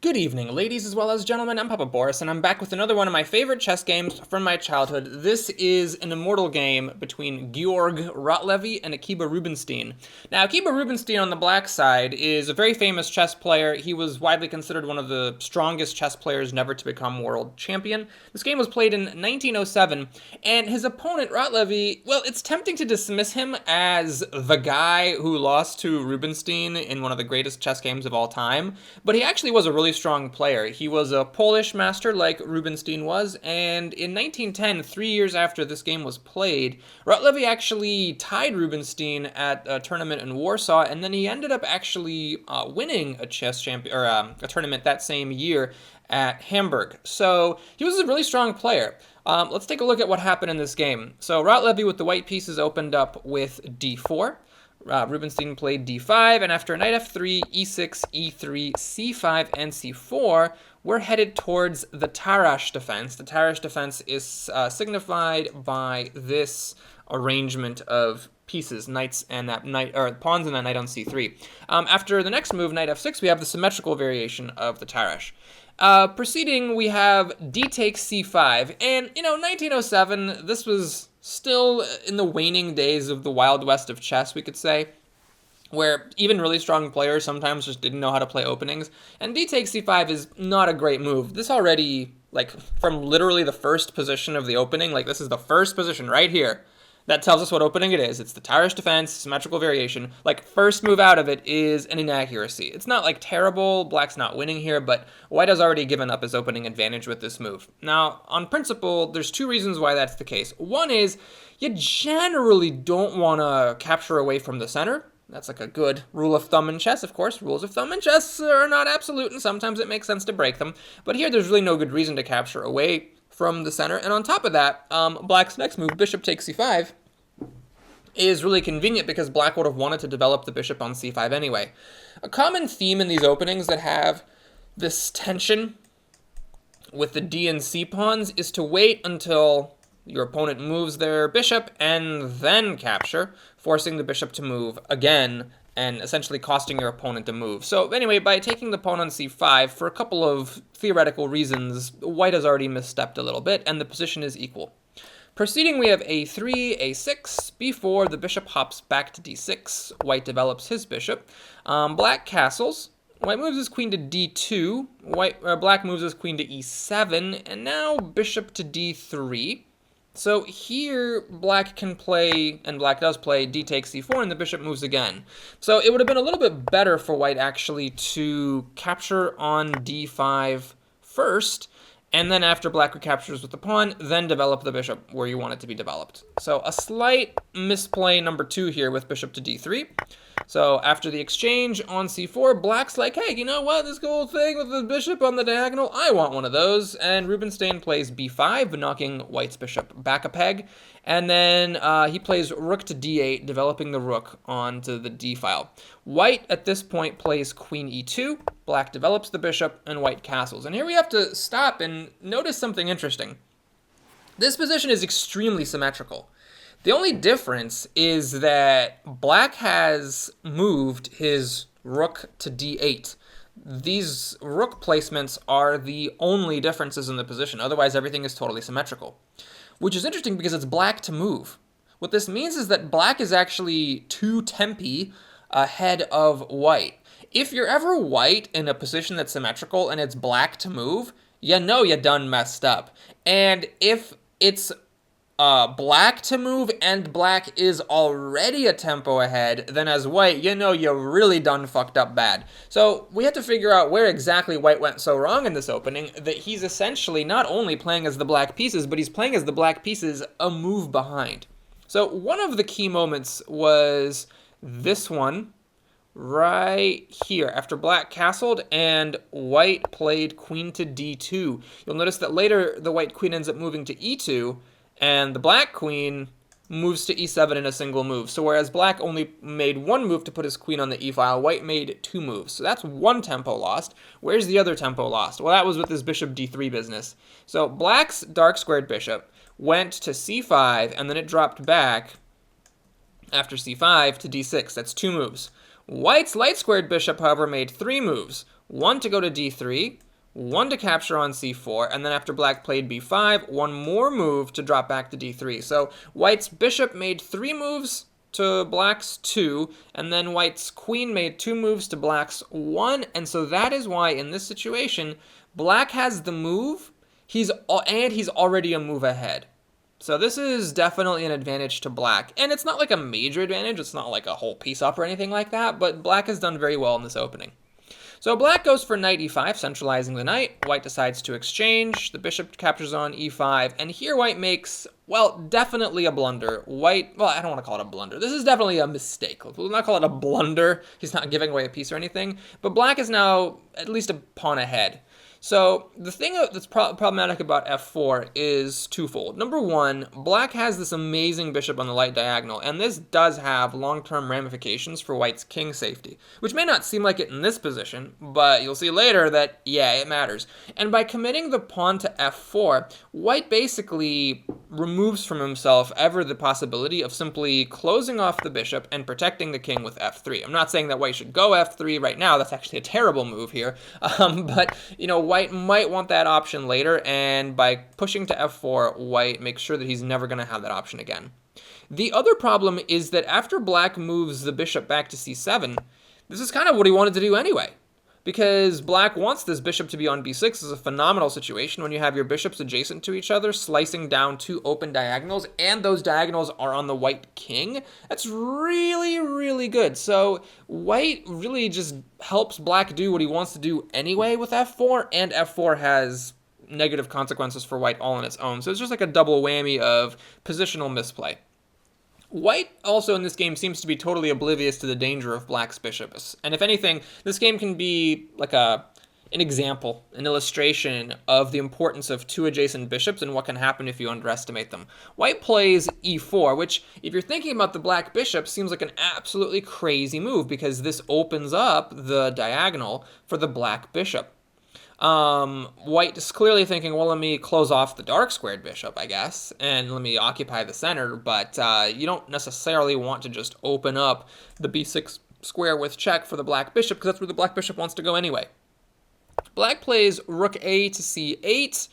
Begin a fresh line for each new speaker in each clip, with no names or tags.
Good evening, ladies as well as gentlemen. I'm Papa Boris, and I'm back with another one of my favorite chess games from my childhood. This is an Immortal game between Georg Rotlewi and Akiba Rubinstein. Now, Akiba Rubinstein on the black side is a very famous chess player. He was widely considered one of the strongest chess players never to become world champion. This game was played in 1907, and his opponent, Rotlewi, well, it's tempting to dismiss him as the guy who lost to Rubinstein in one of the greatest chess games of all time, but he actually was a really strong player. He was a Polish master like Rubenstein was, and in 1910, 3 years after this game was played, Rotlewi actually tied Rubenstein at a tournament in Warsaw, and then he ended up actually winning a chess a tournament that same year at Hamburg. So he was a really strong player. Let's take a look at what happened in this game. So Rotlewi with the white pieces opened up with d4. Rubinstein played d5, and after knight f3, e6, e3, c5, and c4, we're headed towards the Tarrasch Defense. The Tarrasch Defense is signified by this arrangement of pieces, knights and that knight, or pawns and that knight on c3. After the next move, knight f6, we have the symmetrical variation of the Tarrasch. Proceeding, we have d takes c5, and 1907, this was still in the waning days of the Wild West of chess, we could say, where even really strong players sometimes just didn't know how to play openings, and d takes c5 is not a great move. This already, from literally the first position of the opening, this is the first position right here, that tells us what opening it is. It's the Tarrasch Defense, symmetrical variation. First move out of it is an inaccuracy. It's not, terrible, black's not winning here, but white has already given up his opening advantage with this move. Now, on principle, there's two reasons why that's the case. One is, you generally don't want to capture away from the center. That's a good rule of thumb in chess, of course. Rules of thumb in chess are not absolute, and sometimes it makes sense to break them. But here, there's really no good reason to capture away from the center. And on top of that, black's next move, bishop takes c5, is really convenient because black would have wanted to develop the bishop on c5 anyway. A common theme in these openings that have this tension with the d and c pawns is to wait until your opponent moves their bishop and then capture, forcing the bishop to move again and essentially costing your opponent a move. So anyway, by taking the pawn on c5, for a couple of theoretical reasons, white has already misstepped a little bit, and the position is equal. Proceeding, we have a3, a6, b4, the bishop hops back to d6, white develops his bishop. Black castles, white moves his queen to d2, black moves his queen to e7, and now bishop to d3. So here, black can play, and black does play, d takes c4, and the bishop moves again. So it would have been a little bit better for white, actually, to capture on d5 first, and then after black recaptures with the pawn, then develop the bishop where you want it to be developed. So a slight misplay number 2 here with bishop to d3. So after the exchange on c4, black's like, hey, you know what, this cool thing with the bishop on the diagonal, I want one of those. And Rubenstein plays b5, knocking white's bishop back a peg. And then he plays rook to d8, developing the rook onto the d file. White, at this point, plays queen e2. Black develops the bishop, and white castles. And here we have to stop and notice something interesting. This position is extremely symmetrical. The only difference is that black has moved his rook to d8. These rook placements are the only differences in the position. Otherwise, everything is totally symmetrical, which is interesting because it's black to move. What this means is that black is actually 2 tempi ahead of white. If you're ever white in a position that's symmetrical and it's black to move, you know you done messed up. And if it's black to move and black is already a tempo ahead, then as white, you know you really done fucked up bad. So we have to figure out where exactly white went so wrong in this opening that he's essentially not only playing as the black pieces, but he's playing as the black pieces a move behind. So one of the key moments was this one right here, after black castled and white played queen to d2. You'll notice that later the white queen ends up moving to e2, and the black queen moves to e7 in a single move. So whereas black only made one move to put his queen on the e file, white made 2 moves. So that's one tempo lost. Where's the other tempo lost? Well, that was with his bishop d3 business. So black's dark squared bishop went to c5, and then it dropped back after c5 to d6. That's 2 moves. White's light squared bishop, however, made 3 moves. one to go to d3, one to capture on c4, and then after black played b5, one more move to drop back to d3. So white's bishop made 3 moves to black's 2, and then white's queen made 2 moves to black's 1, and so that is why in this situation, black has the move, he's already a move ahead. So this is definitely an advantage to black, and it's not like a major advantage, it's not like a whole piece up or anything like that, but black has done very well in this opening. So black goes for knight e5, centralizing the knight. White decides to exchange. The bishop captures on e5. And here white makes, well, definitely a blunder. White, well, I don't want to call it a blunder. This is definitely a mistake. We'll not call it a blunder. He's not giving away a piece or anything. But black is now at least a pawn ahead. So the thing that's problematic about f4 is twofold. Number one, black has this amazing bishop on the light diagonal, and this does have long-term ramifications for white's king safety, which may not seem like it in this position, but you'll see later that, yeah, it matters. And by committing the pawn to f4, white basically removes from himself ever the possibility of simply closing off the bishop and protecting the king with f3. I'm not saying that white should go f3 right now. That's actually a terrible move here. But, you know, white might want that option later, and by pushing to f4, white makes sure that he's never going to have that option again. The other problem is that after black moves the bishop back to c7, this is kind of what he wanted to do anyway. Because black wants this bishop to be on b6. This is a phenomenal situation when you have your bishops adjacent to each other, slicing down 2 open diagonals, and those diagonals are on the white king. That's really, really good. So white really just helps black do what he wants to do anyway with f4, and f4 has negative consequences for white all on its own. So it's just like a double whammy of positional misplay. White also in this game seems to be totally oblivious to the danger of black's bishops. And if anything, this game can be like an example, an illustration of the importance of 2 adjacent bishops and what can happen if you underestimate them. White plays e4, which, if you're thinking about the black bishop, seems like an absolutely crazy move because this opens up the diagonal for the black bishop. White is clearly thinking, well, let me close off the dark squared bishop, I guess, and let me occupy the center, but you don't necessarily want to just open up the b6 square with check for the black bishop, because that's where the black bishop wants to go anyway. Black plays rook a to c8.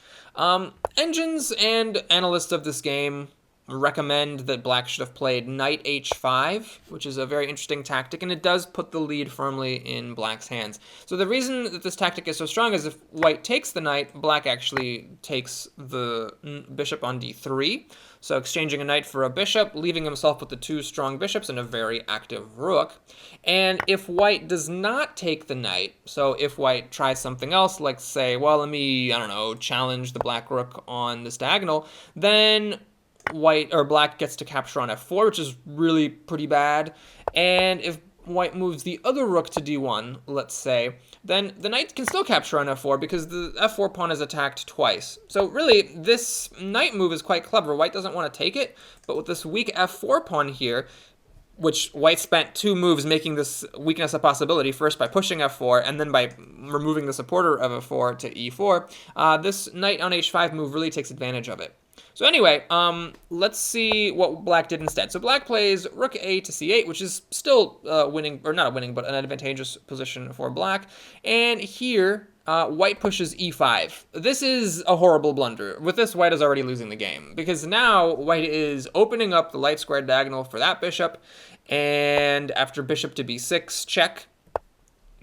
Engines and analysts of this game recommend that black should have played knight h5, which is a very interesting tactic, and it does put the lead firmly in black's hands. So the reason that this tactic is so strong is if white takes the knight, black actually takes the bishop on d3, so exchanging a knight for a bishop, leaving himself with the 2 strong bishops and a very active rook. And if white does not take the knight, so if white tries something else, like say, well, let me, I don't know, challenge the black rook on this diagonal, then white or black gets to capture on f4, which is really pretty bad. And if white moves the other rook to d1, let's say, then the knight can still capture on f4 because the f4 pawn is attacked twice. So really, this knight move is quite clever. White doesn't want to take it, but with this weak f4 pawn here, which white spent 2 moves making this weakness a possibility, first by pushing f4 and then by removing the supporter of f4 to e4, this knight on h5 move really takes advantage of it. So anyway, let's see what black did instead. So black plays rook a to c8, which is still winning, or not winning, but an advantageous position for black. And here, white pushes e5. This is a horrible blunder. With this, white is already losing the game, because now white is opening up the light squared diagonal for that bishop, and after bishop to b6, check,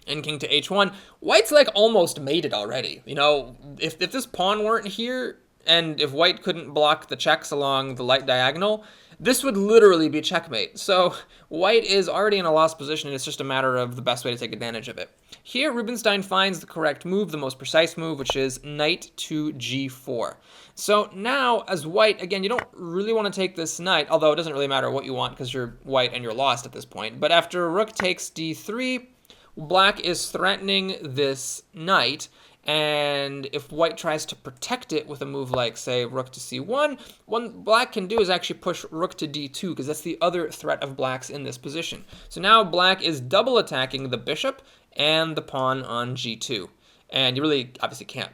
and king to h1, white's like almost made it already. You know, if this pawn weren't here, and if white couldn't block the checks along the light diagonal, this would literally be checkmate. So white is already in a lost position, and it's just a matter of the best way to take advantage of it. Here, Rubinstein finds the correct move, the most precise move, which is knight to g4. So now, as white, again, you don't really want to take this knight, although it doesn't really matter what you want because you're white and you're lost at this point. But after rook takes d3, black is threatening this knight, and if white tries to protect it with a move like, say, rook to c1, what black can do is actually push rook to d2, because that's the other threat of black's in this position. So now black is double attacking the bishop and the pawn on g2. And you really obviously can't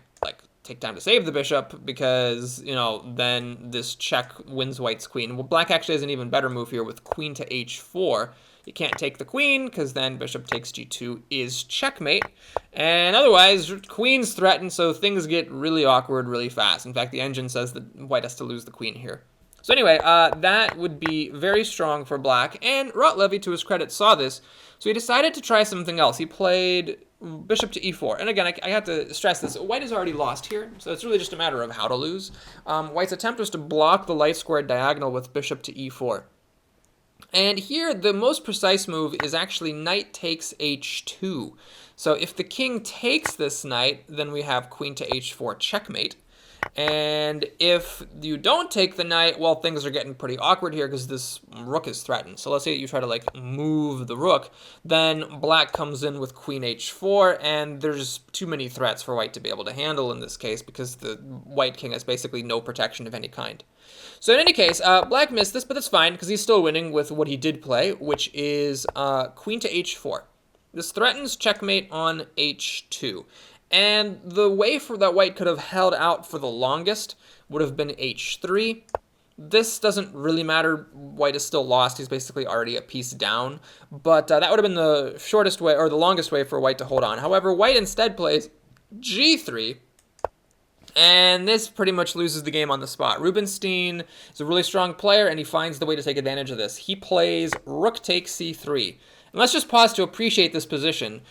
take time to save the bishop, because, you know, then this check wins white's queen. Well, black actually has an even better move here with queen to h4, You can't take the queen, because then bishop takes g2 is checkmate. And otherwise, queen's threatened, so things get really awkward really fast. In fact, the engine says that white has to lose the queen here. So anyway, that would be very strong for black, and Rotlewi, to his credit, saw this, so he decided to try something else. He played bishop to e4. And again, I have to stress this. White has already lost here, so it's really just a matter of how to lose. White's attempt was to block the light squared diagonal with bishop to e4. And here, the most precise move is actually knight takes h2. So if the king takes this knight, then we have queen to h4 checkmate. And if you don't take the knight, well, things are getting pretty awkward here because this rook is threatened. So let's say that you try to like move the rook, then black comes in with queen h4, and there's too many threats for white to be able to handle in this case because the white king has basically no protection of any kind. So in any case, black missed this, but that's fine because he's still winning with what he did play, which is queen to h4. This threatens checkmate on h2. And the way for that white could have held out for the longest would have been h3. This doesn't really matter. White is still lost. He's basically already a piece down. But that would have been the shortest way, or the longest way for white to hold on. However, white instead plays g3. And this pretty much loses the game on the spot. Rubenstein is a really strong player, and he finds the way to take advantage of this. He plays Rook Takes C3. And let's just pause to appreciate this position.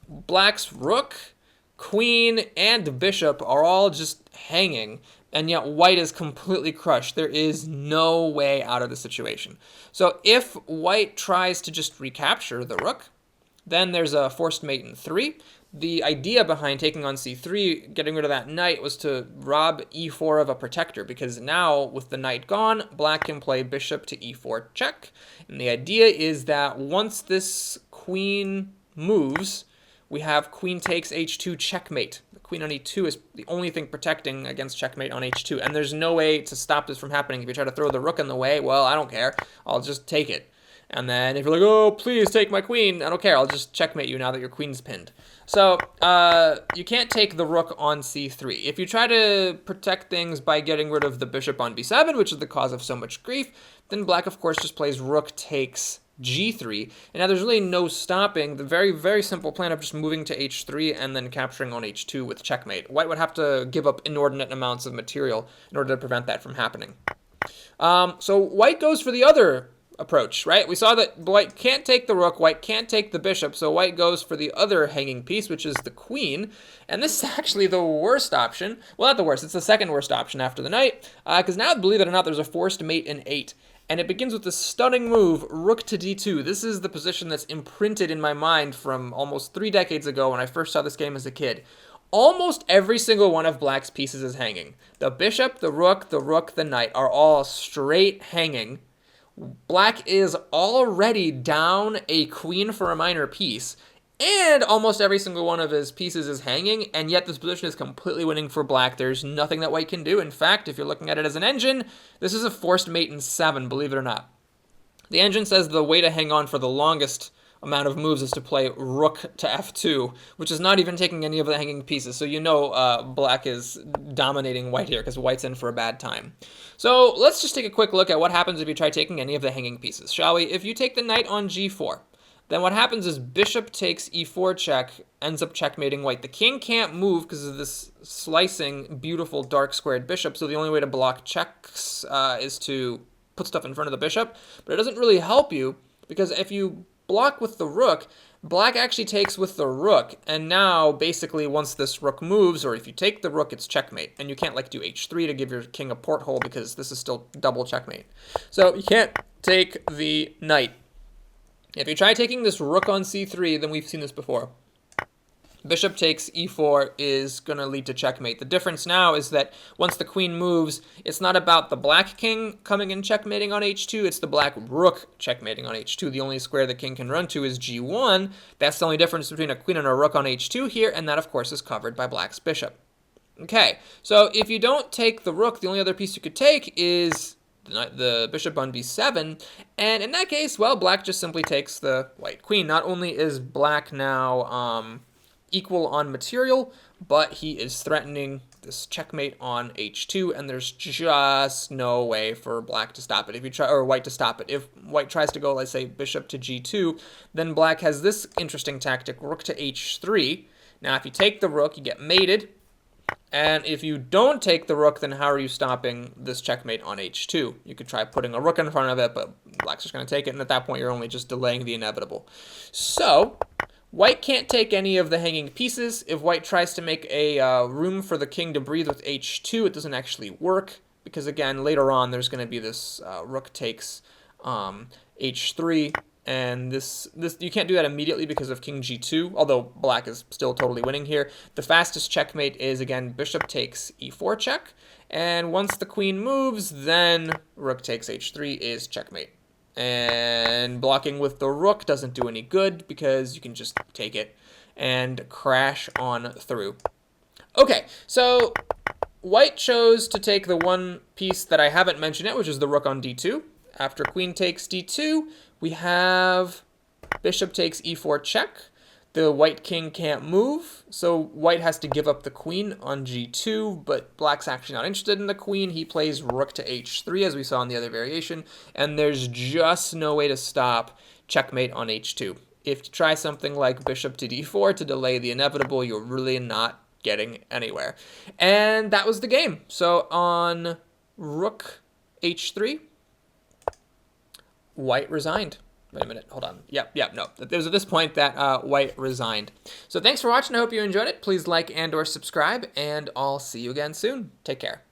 Black's rook, queen, and bishop are all just hanging, and yet white is completely crushed. There is no way out of the situation. So if white tries to just recapture the rook, then there's a forced mate in 3. The idea behind taking on c3, getting rid of that knight, was to rob e4 of a protector, because now, with the knight gone, black can play bishop to e4 check. And the idea is that once this queen moves, we have queen takes h2 checkmate. The queen on e2 is the only thing protecting against checkmate on h2, and there's no way to stop this from happening. If you try to throw the rook in the way, well, I don't care. I'll just take it. And then if you're like, oh, please take my queen, I don't care. I'll just checkmate you now that your queen's pinned. So you can't take the rook on c3. If you try to protect things by getting rid of the bishop on b7, which is the cause of so much grief, then black, of course, just plays rook takes g3. And now there's really no stopping the very, very simple plan of just moving to h3 and then capturing on h2 with checkmate. White would have to give up inordinate amounts of material in order to prevent that from happening. So white goes for the other approach, right? We saw that white can't take the rook, white can't take the bishop, so white goes for the other hanging piece, which is the queen. And this is actually the worst option. Well, not the worst, it's the second worst option after the knight, because now, believe it or not, there's a forced mate in 8. And it begins with the stunning move, rook to d2. This is the position that's imprinted in my mind from almost 3 decades ago when I first saw this game as a kid. Almost every single one of black's pieces is hanging. The bishop, the rook, the knight are all straight hanging. Black is already down a queen for a minor piece, and almost every single one of his pieces is hanging, and yet this position is completely winning for black. There's nothing that white can do. In fact, if you're looking at it as an engine, this is a forced mate in 7, believe it or not. The engine says the way to hang on for the longest amount of moves is to play rook to f2, which is not even taking any of the hanging pieces. So you know black is dominating white here because white's in for a bad time. So let's just take a quick look at what happens if you try taking any of the hanging pieces, shall we? If you take the knight on g4, then what happens is bishop takes e4 check, ends up checkmating white. The king can't move because of this slicing, beautiful dark squared bishop, so the only way to block checks is to put stuff in front of the bishop. But it doesn't really help you because if you block with the rook, black actually takes with the rook, and now basically once this rook moves, or if you take the rook, it's checkmate, and you can't like do h3 to give your king a porthole because this is still double checkmate. So you can't take the knight. If you try taking this rook on c3, then we've seen this before. Bishop takes e4 is going to lead to checkmate. The difference now is that once the queen moves, it's not about the black king coming and checkmating on h2, it's the black rook checkmating on h2. The only square the king can run to is g1. That's the only difference between a queen and a rook on h2 here, and that, of course, is covered by black's bishop. Okay, so if you don't take the rook, the only other piece you could take is the bishop on b7, and in that case, well, black just simply takes the white queen. Not only is black now equal on material, but he is threatening this checkmate on h2, and there's just no way for black to stop it. If you try, or white to stop it. If white tries to go, let's say, bishop to g2, then black has this interesting tactic, rook to h3. Now, if you take the rook, you get mated. And if you don't take the rook, then how are you stopping this checkmate on h2? You could try putting a rook in front of it, but black's just going to take it, and at that point you're only just delaying the inevitable. So white can't take any of the hanging pieces. If white tries to make a room for the king to breathe with h2, it doesn't actually work, because again, later on there's going to be this rook takes h3. And this you can't do that immediately because of king g2, although black is still totally winning here. The fastest checkmate is, again, bishop takes e4 check. And once the queen moves, then rook takes h3 is checkmate. And blocking with the rook doesn't do any good because you can just take it and crash on through. Okay, so white chose to take the one piece that I haven't mentioned yet, which is the rook on d2. After queen takes d2, we have bishop takes e4 check. The white king can't move, so white has to give up the queen on g2, but black's actually not interested in the queen. He plays rook to h3, as we saw in the other variation, and there's just no way to stop checkmate on h2. If you try something like bishop to d4 to delay the inevitable, you're really not getting anywhere. And that was the game. So on rook h3, white resigned. Wait a minute, hold on. Yep, no. It was at this point that white resigned. So thanks for watching. I hope you enjoyed it. Please like and or subscribe, and I'll see you again soon. Take care.